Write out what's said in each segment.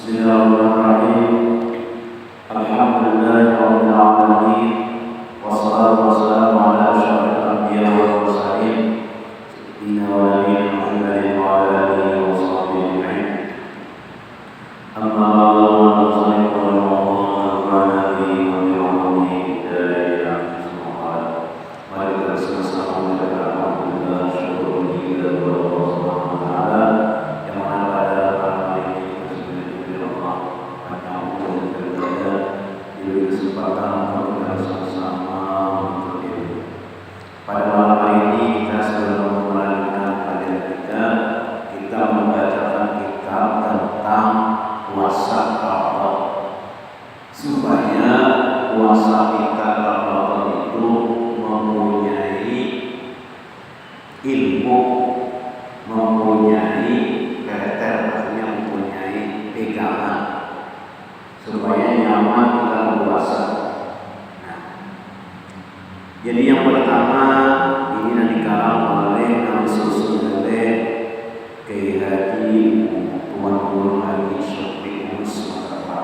Bismillahirrahmanirrahim. Alhamdulillahirabbil alamin. Wassalatu wassalamu ala asyrofil anbiya'i wal mursalin sayyidina wa nabiyina Muhammadin wa ala alihi wa sahbihi ajma'in. Amma ba'du, assalamualaikum warahmatullahi wabarakatuh. Mari kita sama-sama mengucapkan alhamdulillah, syukur kita kepada Allah Subhanahu wa taala yang mana pada malam hari ini kita sudah diberi Allah banyak umur dan berkah, diberi kesempatan untuk kita sama-sama berzikir. Pada malam hari ini kita sebelum melanjutkan pelajaran kita membacakan kitab tentang puasa Ramadan supaya puasa kita Ramadan itu mempunyai ilmu, mempunyai karakter, artinya mempunyai pegangan supaya nyaman kita berpuasa. Nah, jadi yang pertama ini yang dikarang oleh yang disusun oleh Kiai Haji Tuan Guru Haji Syafri Sumatera.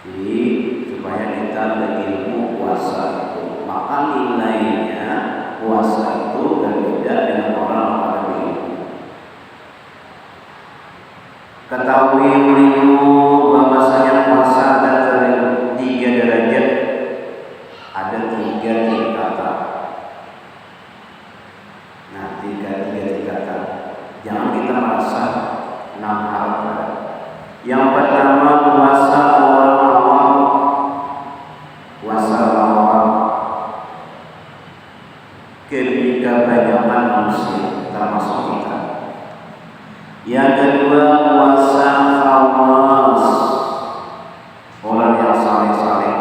Jadi supaya kita berilmu puasa itu, maka nilainya puasa itu berbeda dengan orang yang ada berilmu. Ketahui ilmu bahwasanya puasa ada 3 derajat, ada 3 tingkatan. Nah, 3 tingkatan. Jangan kita merasa 6 harga. Yang pertama puasa orang awam, puasa awam. Ketika banyakan manusia termasuk kita. Yang kedua puasa khawas, orang yang saleh-saleh.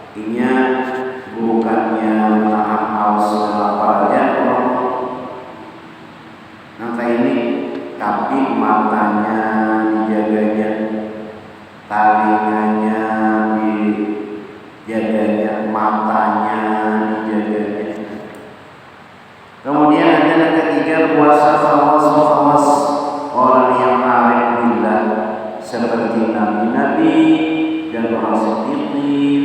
Artinya bukannya menahan haus dan laparnya orang nanti ini, tapi matanya dijaganya, talinganya dijaganya, matanya dijaganya. Kemudian ada yang ketiga puasa khawas, orang yang arif billah seperti nabi-nabi dan para siddiqin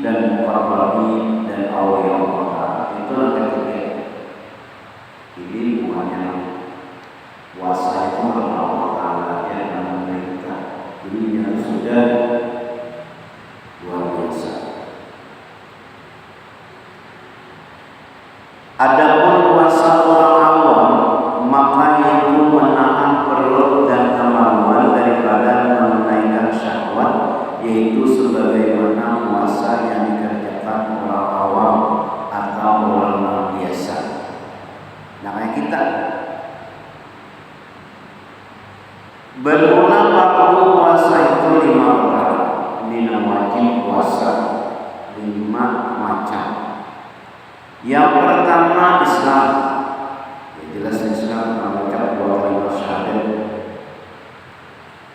dan para wali dan aulia Allah. Itu yang ketiga. Jadi bukannya puasa itu karena Allah Ta'ala yang namanya kita. Jadi yang sudah luar biasa. Adapun puasa orang awam, maka itu menahan perut dan kemauan daripada menunaikan syahwat, yaitu sebagaimana puasa yang dikerjakan orang awam atau orang biasa. Nah, kayak kita bermula waktu puasa itu 5 perkara. Ini wajib puasa 5 macam. Yang pertama Islam, ya jelas Islam mengucap 2 kalimat syahadat.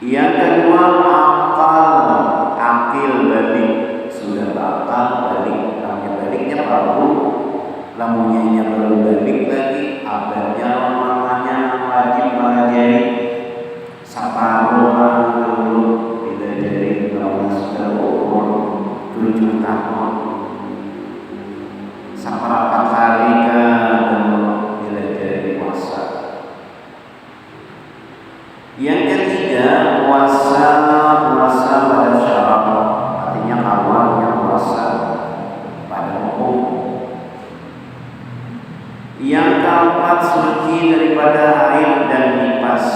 Yang kedua akil balik, sudah bakal balik, namanya baliknya baru, lamunnya baru balik lagi, abadnya lamanya wajib mengajari separuh dulu bila dari kalau sudah umur 7 tahun. Seberapa kali kan belajar puasa. Yang ketiga puasa pada syarat, artinya awalnya puasa pada hukum. Yang keempat suci daripada haid dan nifas.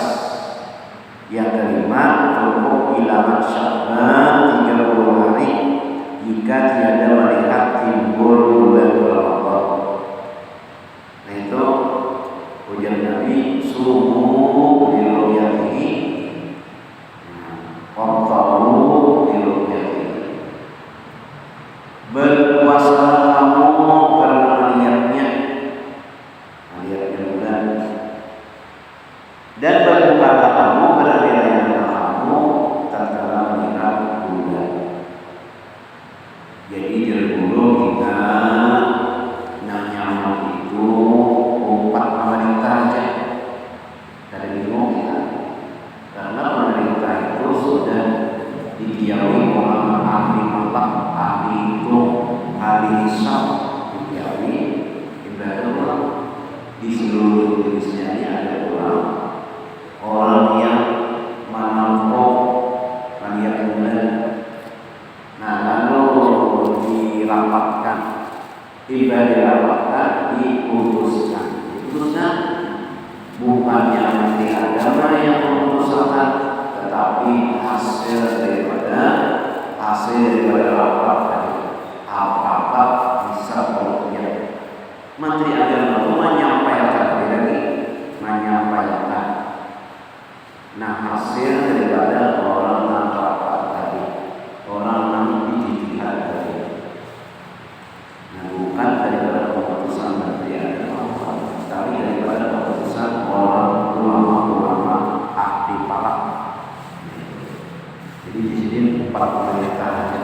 Yang kelima cukup bilangan Sya'ban 30 hari jika tiada melihat timbul bulan Ramadan. Nah itu ujar Nabi, sumu li ru'yatihi waqtaru li ru'yatihi. Berpuasa kamu karena melihatnya bulan, dan berbukalah kamu berhari-hari kamu tatkala melihat bulan. Jadi dulu kita nanya itu 4 pemerintah aja dari bingung kita, karena pemerintah itu hanya keputusan, tetapi hasil daripada rapat tadi. Rapat bisa berikutnya. Menteri Agama itu menyampaikan. Nah, hasil daripada orang yang rapat tadi, orang yang dijihad tadi. Nah, bukan daripada keputusan Menteri Agama, tapi daripada keputusan orang ulama ahli falak. Jadi di sini empat pemerintah aja.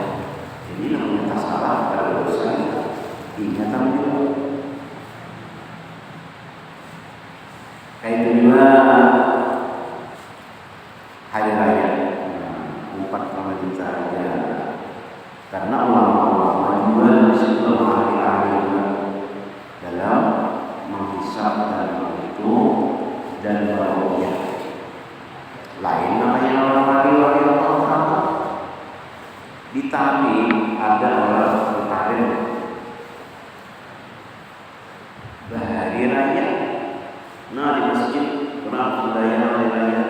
Jadi namanya salah pada urusan ingatan juga. Kayak juga hari raya, empat pemerintah aja. Karena ulama-ulama juga di situ ahli-ahli dalam menghisab dan menghitung dan meruqyah. Lain namanya orang wali Allah. Di Tamin ada orang bertarim bahari raya. Nah, di masjid orang budaya hari raya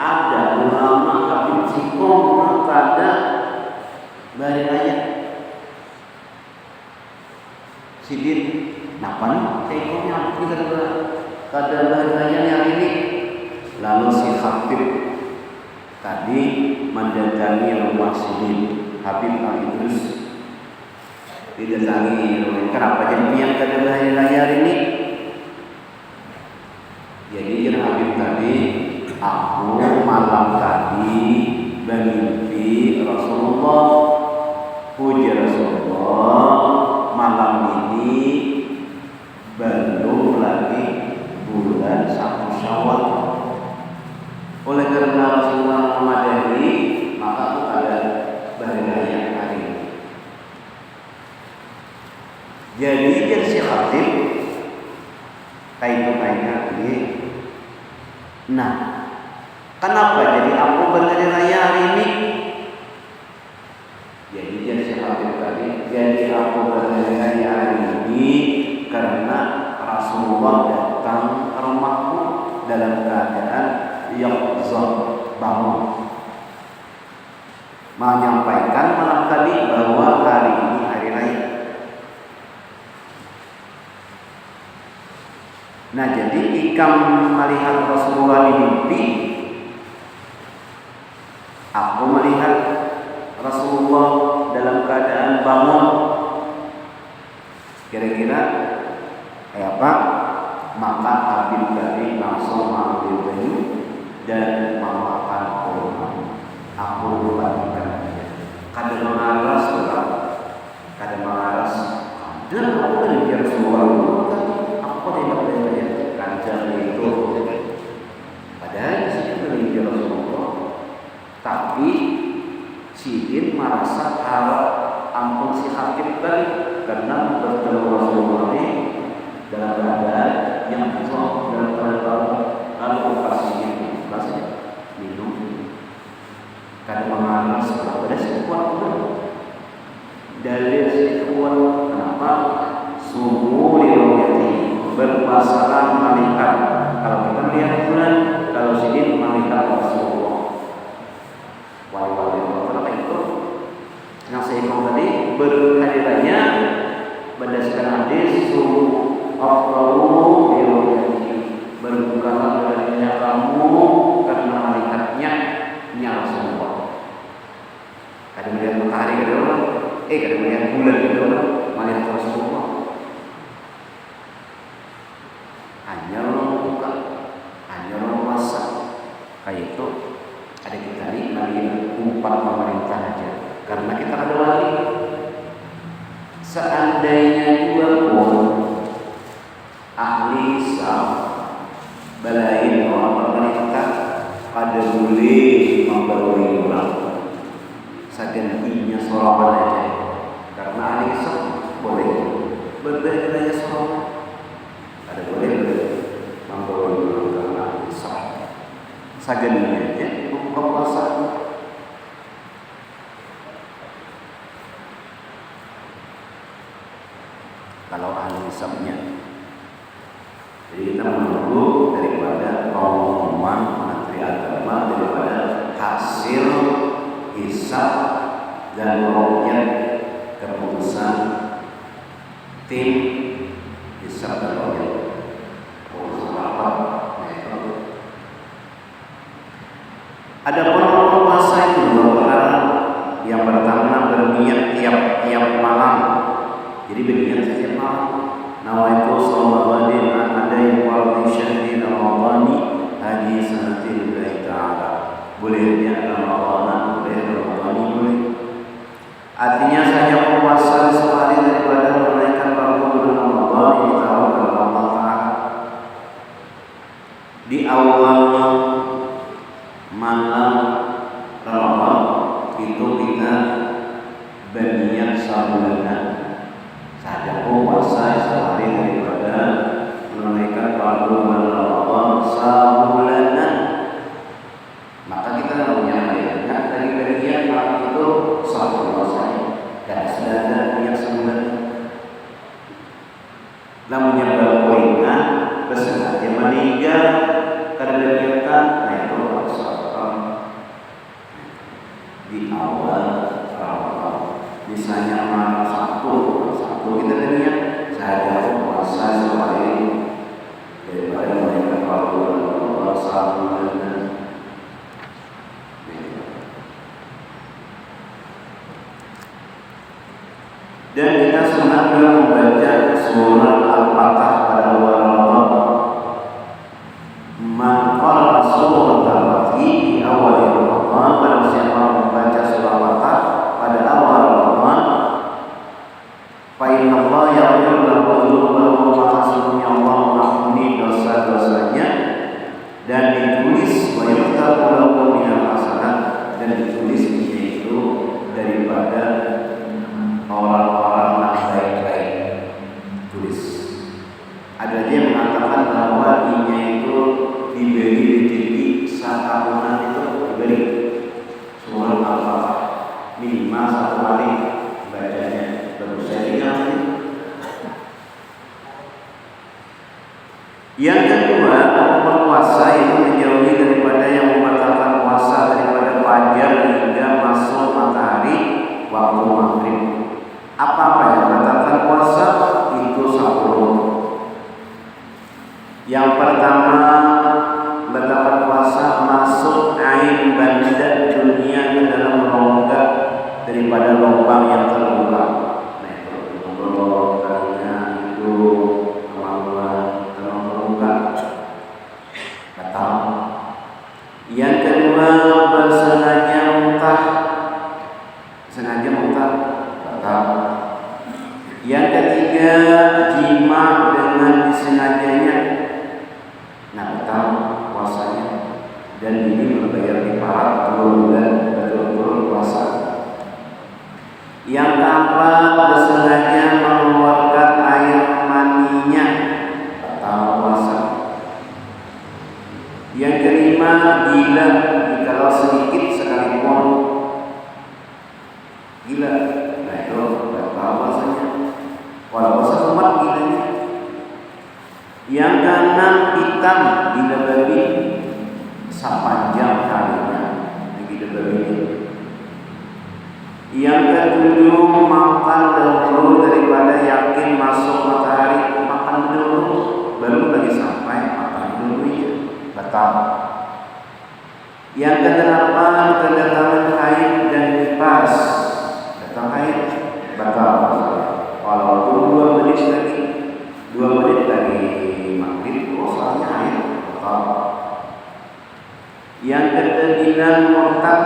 ada ulama habib sikong kada bahari raya. Sidin napan sikongnya kita kada bahari raya hari ini. Lalu si khatib tadi mendatangi rumah Sidin Habib Al-Idrus, didatangi rumah. Kenapa jadi yang kada bahari raya ini? Jadi Habib tadi, aku malam tadi bermimpi Rasulullah. Puji Rasulullah, malam ini belum lagi bulan 1 Syawal. Oleh karena Rasulullah memadai, maka aku ada bahari raya hari ini. Jadi dia si khatib kaitannya ini. Nah, kenapa jadi aku bahari raya hari ini? Jadi dia si khatib tadi, jadi aku bahari raya hari ini karena Rasulullah datang ke rumahku dalam keadaan yang bangun, menyampaikan malam tadi bahwa hari ini hari raya. Nah, jadi ikam melihat Rasulullah di mimpi, aku melihat Rasulullah dalam keadaan bangun. Kira-kira apa? Maka Habib tadi langsung mengambil baju dan memakan kurma. Aku bagikan dia. Kadang mengaras berat, kadang mengaras. Dan aku menjadi Rasulullah. Aku tidak boleh kancam itu. Padahal di sini menjadi Rasulullah. Tapi Sidin merasa harap ampun si Habib tadi karena bertemu Rasulullah ini dalam keadaan yang besar dalam keadaan lalu kasihnya minum karena mengalir pada sekuat pun dalil sekuat. Kenapa? Subuh liroyati berpasangan melihat. Kalau kita melihat bulan, kalau Sidin melihat Rasulullah. Wali-wali kenapa itu? Yang saya bilang tadi berhadirannya berdasarkan hadis subuh Allahu liroyati berbukalah darinya kamu karena melihatnya Rasulullah. Kadang melihat matahari kada orang, kadang melihat bulan kada orang, melihat Rasulullah. Hanya orang buka, hanya orang masak. Kayak itu ada kita nih melihat empat pemerintah aja. Karena kita ada wali. Seandainya juga pun ahli sah balain orang pemerintah pada boleh membawa orang segantinya soraban aja. Karena ahli sah boleh berbeda soraban, ada boleh membawa orang karena ahli sah segantinya aja buka puasa. Kalau ahli hisabnya, jadi kita menunggu daripada pengumuman Menteri agama daripada hasil hisab dan ru'yat keputusan tim hisab dan ru'yat keputusan rapat. Ada pun puasa itu dua perkara. Yang pertama berniat tiap malam. Jadi berniat setiap malam. Nawaitu shawamadin adai fardhi syahri ramadhani haji sanatin lillahi ta'ala. Bolehnya Ramadan, boleh Ramadhani, boleh. Artinya saja puasa sehari daripada menunaikan fardu bulan Ramadan di tahun Allah Ta'ala. Di awal malam Ramadan itu kita berniat sabulanan saja puasa sehari daripada menunaikan fardu bulan Ramadan sabulanan. Maka kita punya niat dari berniat malam itu satu puasanya dan sudah ada niat sebulan. Namun yang berpoinnya bersengaja meninggal karena niatan itu di awal Ramadan. Misalnya malam Sabtu kita berniat saja puasa sehari daripada menunaikan fardu bulan Ramadan sabulanan. Dan kita sunat juga membaca surah Al-Fatihah pada awal Ramadan. Maka surah Al-Fatihah di awal Ramadan, pada siapa membaca surah Al-Fatihah pada awal Ramadan, fa inna Allah yaghfiru lahu dzunubahu wa hasbunya Allah mengampuni dosa-dosanya dan ditulis wa yuktabu lahu minal hasanat, dan ditulis itu daripada orang-orang yang baik-baik. Tulis. Ada dia mengatakan bahwa inya itu diberi rezeki satahunan itu diberi surah Al-Fatihah minimal satu kali bacanya. Bagus saja nanti. Yang kedua, berpuasa itu menjauhi daripada yang membatalkan puasa daripada fajar hingga masuk matahari waktu maghrib. Apa-apa yang membatalkan puasa itu 10. Yang pertama, membatalkan puasa masuk ain banda dunia ke dalam rongga daripada lubang yang terbuka. Nah itu lubangnya itu kemauan terbuka batal. Yang kedua, bersengaja muntah, batal. Yang ketiga, jima dengan disengajanya, batal puasanya, dan ini membayar kifarat 2 bulan betul-betul puasa. Yang keempat, bersengaja mengeluarkan air maninya, batal puasa. Yang kelima, gila jikalau sedikit sekalipun gila, nah itu batal puasanya. Walau puasa umat gilanya. Yang keenam, hitam gila babi sepanjang harinya gila babi. Yang ketujuh, makan dahulu daripada yakin masuk matahari. Makan dulu baru lagi sampai, makan dulu ya, batal. Yang kedelapan, kedatangan haid dan nifas, datang haid batal. Walaupun 2 menit lagi maghrib, puasanya haid batal. Yang ke-9, murtad,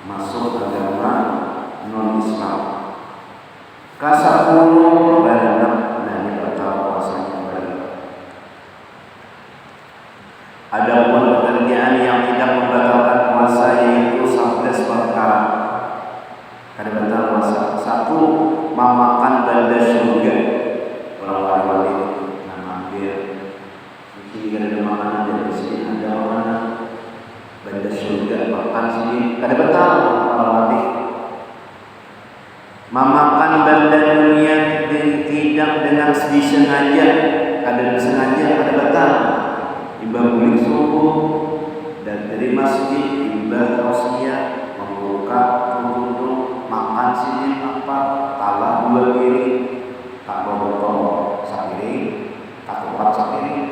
masuk agama non-Islam. Ke-10, balaghah, ini batal puasanya balaghah. Adapun pekerjaan yang tidak membatalkan puasa yaitu 11 perkara. Ada batal puasa. 1, memakan benda surga. Orang wali nama dia. Mungkin ada makanan dari sini, ada makanan benda surga, makan sini. Ada batal orang wali. Memakan benda dunia tidak dengan disengaja, ada disengaja, ada batal. bangun subuh dan dari masjid imbah tausiah membuka tudung makan sini apa talah 2 piring tak botol sapiring tak kuat sapiring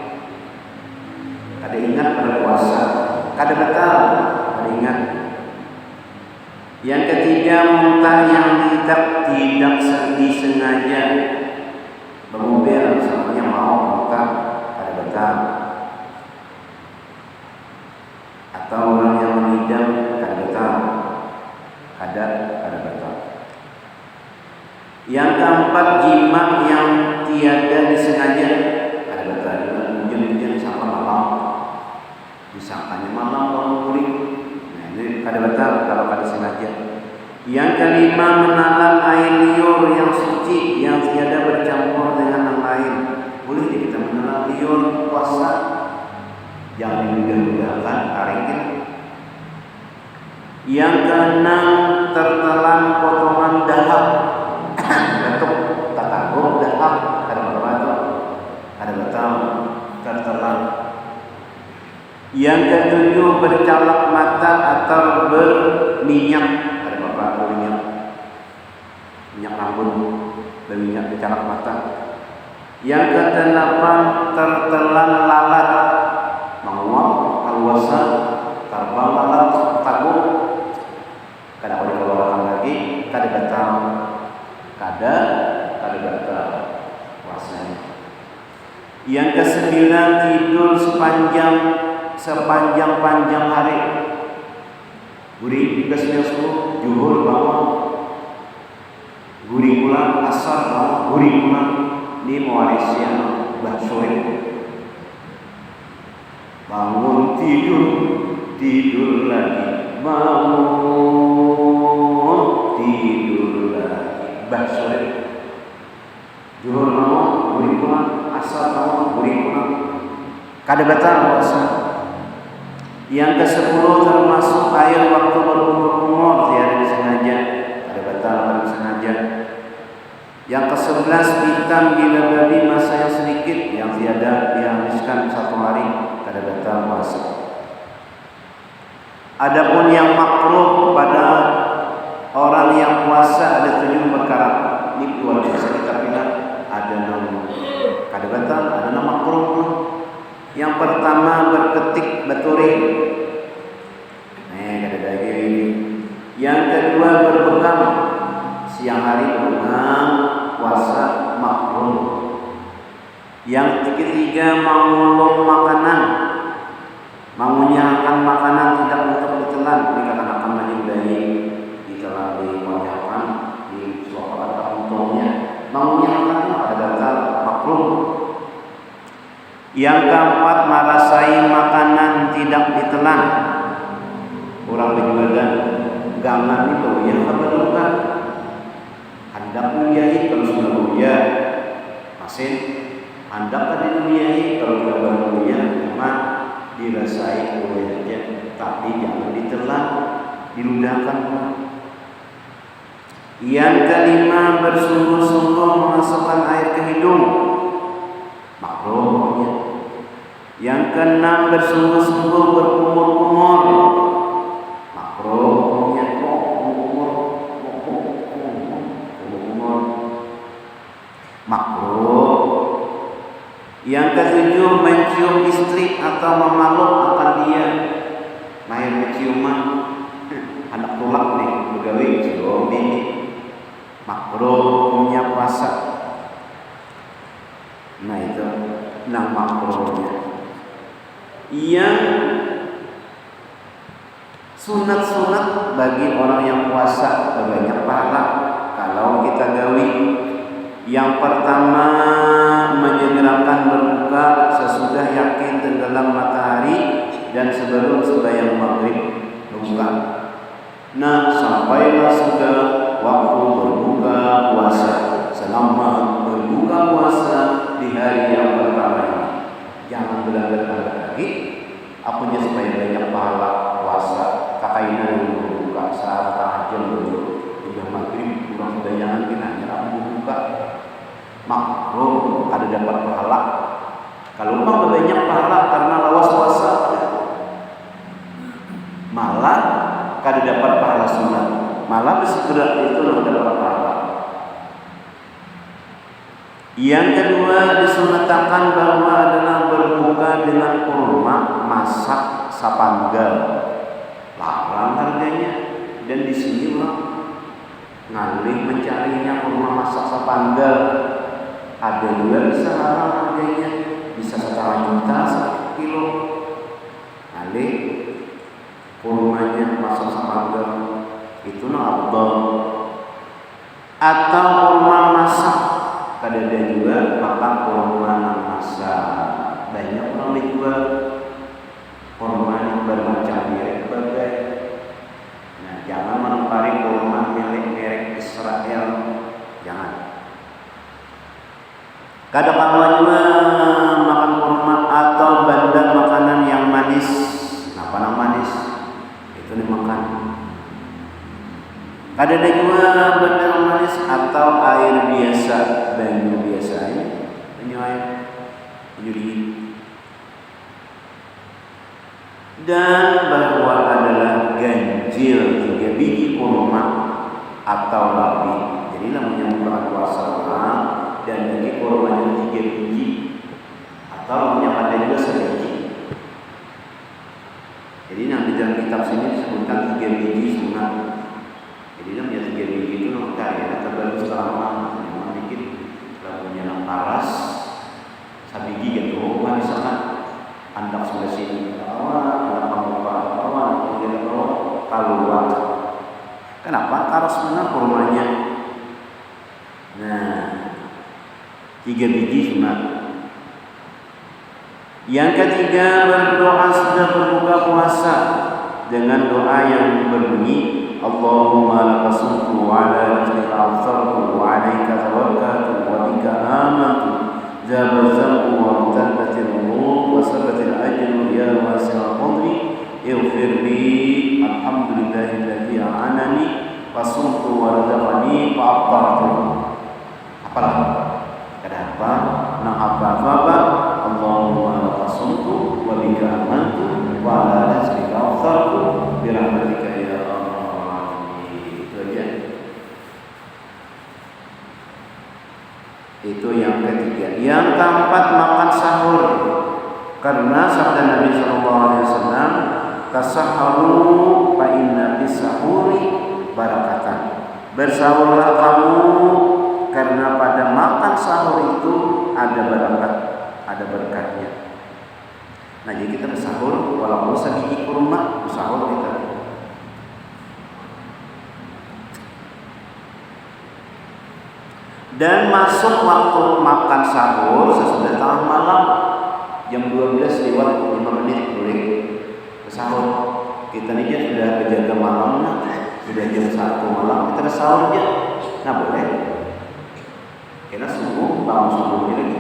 kada ingat pada puasa kada batal kada ingat. Yang ketiga muntah yang tidak disengaja berubah misalnya mau muntah kada batal atau orang yang mengidam kada batal kada batal. Yang keempat jima yang tiada disengaja kada batal. Hujan-hujan sampai malam disangkanya malam bangun kuring, nah ini kada batal kalau kada sengaja. Yang kelima menalan air liur yang suci yang tiada bercampur dengan yang lain. Boleh kita menalan liur puasa, jangan dimudah-mudahkan haringin. Yang keenam tertelan potongan dahak untuk tatangguh dahak kada batal kada batal tertelan. Yang ketujuh bercalak mata atau berminyak minyak rambut berminyak bercalak mata. Yang kedelapan tertelan lalat menguap haluasa terbang lalat taguh kada boleh keluarkan lagi kada batal kada batal puasanya. Yang kesembilan tidur sepanjang hari. Guri tugas subuh juhur bangun guri pulang asar bangun guri pulang ni mewarisnya bahsoe bangun tidur lagi bangun tidur lagi bahsoe juhur bangun guri pulang asar bangun guri pulang kada batal puasa. Yang ke-10 termasuk air waktu berkumur-kumur tiada disengaja kada batal kada disengaja. Yang ke-11 hitam bila babi masa yang sedikit yang tiada dihabiskan 1 hari kada batal puasa. Adapun yang makruh pada orang yang puasa ada 7 perkara. Ini luar biasa kita bilang ada 6 kada batal ada 6 makruh. Yang pertama berketik baturi, kada lagi. Yang kedua berpegang siang hari berpegang puasa makruh. Yang ketiga mengulung makanan, mengunyahkan makanan tidak untuk ditelan. Ini akan menyudahi ditelan dimunyahkan di suatu kata untungnya mengunyahkan ada batal makruh. Yang keempat merasai makanan tidak ditelan. Orang berjualan gangan itu yang kebetulan hendak menyahi kalau sudah mulia masin hendak tadi menyahi kalau sudah bermulia memang dirasai boleh saja tapi jangan ditelan diludahkan. Yang kelima bersungguh-sungguh memasukkan air ke hidung makruhnya. Yang keenam bersungguh-sungguh berkumur-kumur makruhnya. Kumur makruh. Yang ketujuh mencium istri atau memeluk akan dia main menciuman anak tulak nih begawi cium ini makruh punya puasa. Nah itu makruhnya. Yang sunat-sunat bagi orang yang puasa banyak pahala kalau kita gawi. Yang pertama menyegerakan berbuka sesudah yakin tenggelam matahari dan sebelum sembahyang maghrib berbuka. Nah sampailah sudah waktu berbuka puasa. Selama berbuka puasa di hari yang pertama ini jangan berlanggar-langgar lagi. Apunya supaya banyak pahala puasa. Kakainan dulu berbuka saat tahajud dulu. Udah maghrib kurang sembayangan kita nyerap berbuka. Makruh ada dapat pahala. Kalau memang banyak pahala karena lawas dapat pahala sunat, malah bersegera itu dapat pahala. Yang kedua, disunatkan bahwa adalah berbuka dengan kurma masak sapanggal. Larang harganya, dan di sini mah ngalih mencarinya kurma masak sapanggal. Ada juga bisa larang harganya, bisa 1 juta 1 kilo. Ngalih kurmanya masak sapanggal itu afdal. Atau kurma masak, kadada juga maka kurma masak. Banyak orang dijual kurma yang bermacam merek berbagai. Nah, jangan menempari kurma merek Israel, jangan. Kadang-kadang juga makan kurma atau bandar makanan yang manis. Nah, panang manis itu dimakan. Kadang juga bandar manis atau air biasa, banyu biasa ini, banyu air, banyu dingin. Dan bahwa adalah ganjil 3 biji kurma atau lebih. Jadi namanya bukan puasa dan bagi kurmanya 3 biji atau namanya ada juga 1 biji. Jadi nanti dalam kitab sini disebutkan 3 biji sunat. Jadi namanya 3 biji itu nongkar ya, terbaru selama memang dikit lagunya yang paras sabigi gitu. Misalkan andak sudah sini anak kamu kawan kemudian keluar. Kenapa? Karena sebenarnya kurmanya. Nah, 3 biji sunat. Yang ketiga, berdoa sudah berbuka puasa dengan doa yang berbunyi Allahumma laka sumtu wa ala rizqika aftartu wa alaika tawakkaltu wa bika amantu zaba zambu wa mutadbatil umur wa sabatil ajru ya wasi'al qadri ighfir li alhamdulillahilladzi a'anani wa sumtu wa razaqani fa aftartu. Apalah? Kenapa? Nang apa-apa Allahumma laka sumtu wa bika amantu wa ala rizqika aftartu bi rahmatika ya Allah. Itu yang ketiga. Yang keempat, makan sahur. Karena sabda Nabi SAW, tasahharu fa inna fis sahuri barakatan. Bersahurlah kamu karena pada makan sahur itu ada barakat, ada berkatnya. Nah, jadi kita bersahur walaupun sebiji kurma, bersahur kita. Dan masuk waktu makan sahur sesudah tengah malam jam 12 lewat 5 menit boleh sahur. Kita ini sudah berjaga malam, sudah jam 1 malam kita sahur aja. Nah, boleh. Karena subuh, bangun subuhnya lagi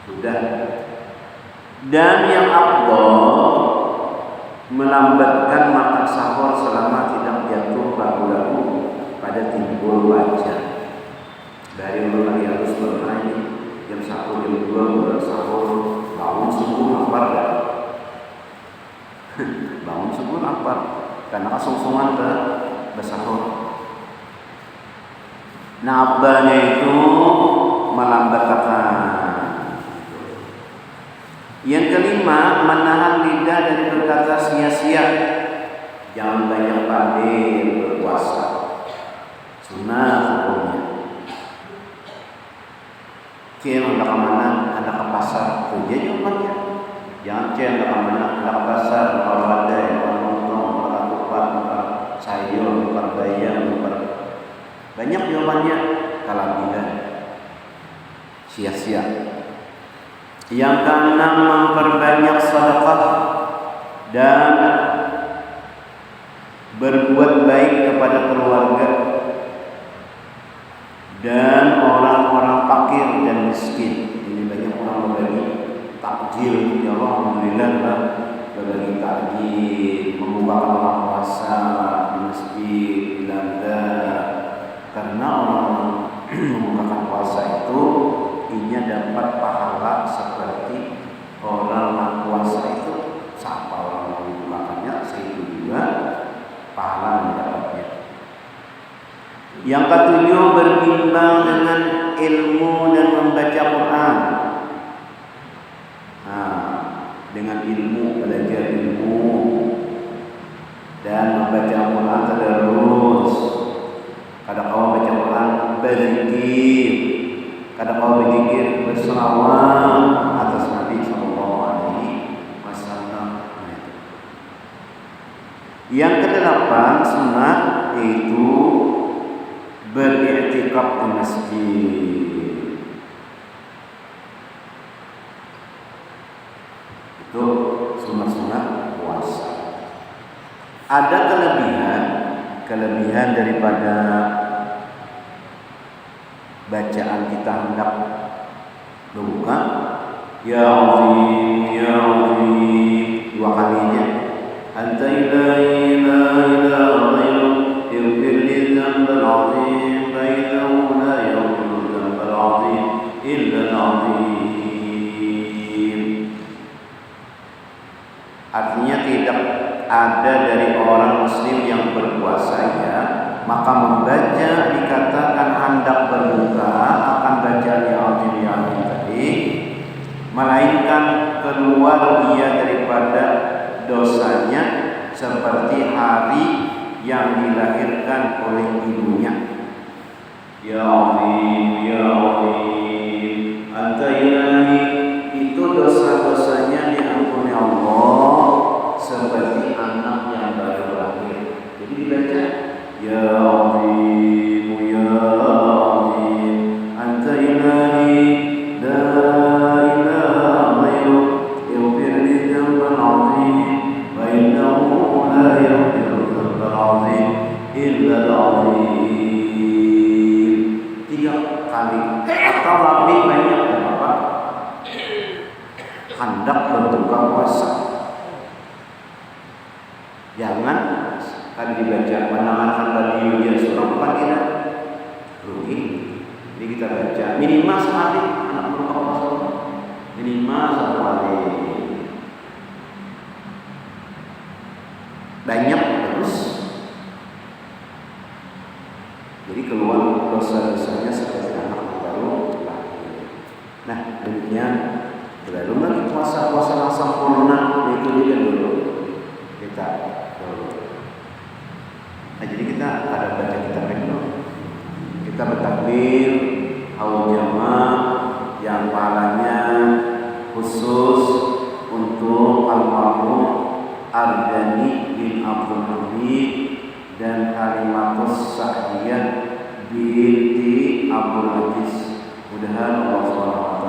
sudah. Dan yang afdal melambatkan makan sahur selama tidak jatuh ragu-ragu pada timbul wajah. Dari mulai harus bermain jam 1 jam 2 bersahur, bangun subuh lapar dah. Bangun subuh lapar karena kesungsungan bersahur. Nah, abdalnya itu melambatkan. Yang kelima, menahan lidah dari berkata sia-sia. Jangan banyak pandai berpuasa. Sunnah hukumnya. Cil anda kemana? Anda ke pasar. Kerja jawabannya. Jangan cil anda kemana? Anda ke pasar. Kalau ada yang nonton, makan kupat, makan sayur, makan bayam, banyak jawabannya. Kalau tidak sia-sia. Yang keenam, memperbanyak sedekah dan berbuat baik kepada keluarga dan orang-orang fakir dan miskin. Ini banyak orang berbagi takjil, ya Allah, alhamdulillah berbagi takjil, membuka orang puasa di masjid, di landa. Karena orang membukakan puasa itu inya dapat pahala seperti orang puasa itu. Siapa orang membukakannya, saya itu juga Yang ketujuh, berbimbang dengan ilmu dan membaca Quran. Dengan ilmu, belajar ilmu dan membaca Quran terus. Kadang kau baca Quran berzikir, kadang kau berzikir berselawat atas Nabi Sallallahu Alaihi Wasallam. Yang kedelapan sunat yaitu beriktikaf di masjid. Itu sunat-sunat puasa. Ada kelebihan daripada bacaan kita hendak berbuka. Ya Azim, Ya Azim, 2 kalinya. Anta ilahi la ilaha ghairuk, ighfir li dzambal azim, fa innahu la yaghfiru dzambal azim illa al-azim. Artinya tidak ada dari orang muslim yang berpuasa maka membaca dikatakan hendak berbuka akan bacaan Ya Azim Ya Azim tadi, melainkan keluar dia daripada dosanya seperti hari yang dilahirkan oleh ibunya. Ya Azim Ya Azim Anta ilahi, itu dosa-dosanya diampuni Allah seperti anak yang baru lahir. Jadi dibaca Ya Azim Ya Azim Anta ilahi la ilaha ghairuk, ighfir li dzambal azim, wa innahu la yaghfiru dzambal azim illa al-azim. 3 kali atau lebih banyak Bapak hendak berbuka puasa. Jangan kan dibaca menahan tadi ujian surah apa tidak rugi. Jadi kita baca minimal sekali anak berbuka puasa, minimal 1 kali. Banyak terus. Jadi keluar dosa-dosanya seperti anak baru lahir. Nah, demikian. Belum lagi puasa-puasa yang sempurna, itu dia dulu kita dulu. Nah, jadi kita ada baca kitab dulu. Kita bertakbir awal jamaah yang pahalanya khusus untuk almarhum Ardani bin Abdul Hamid dan Halimatus Sa'diyah binti Abdul Aziz. Mudah-mudahan Allah SWT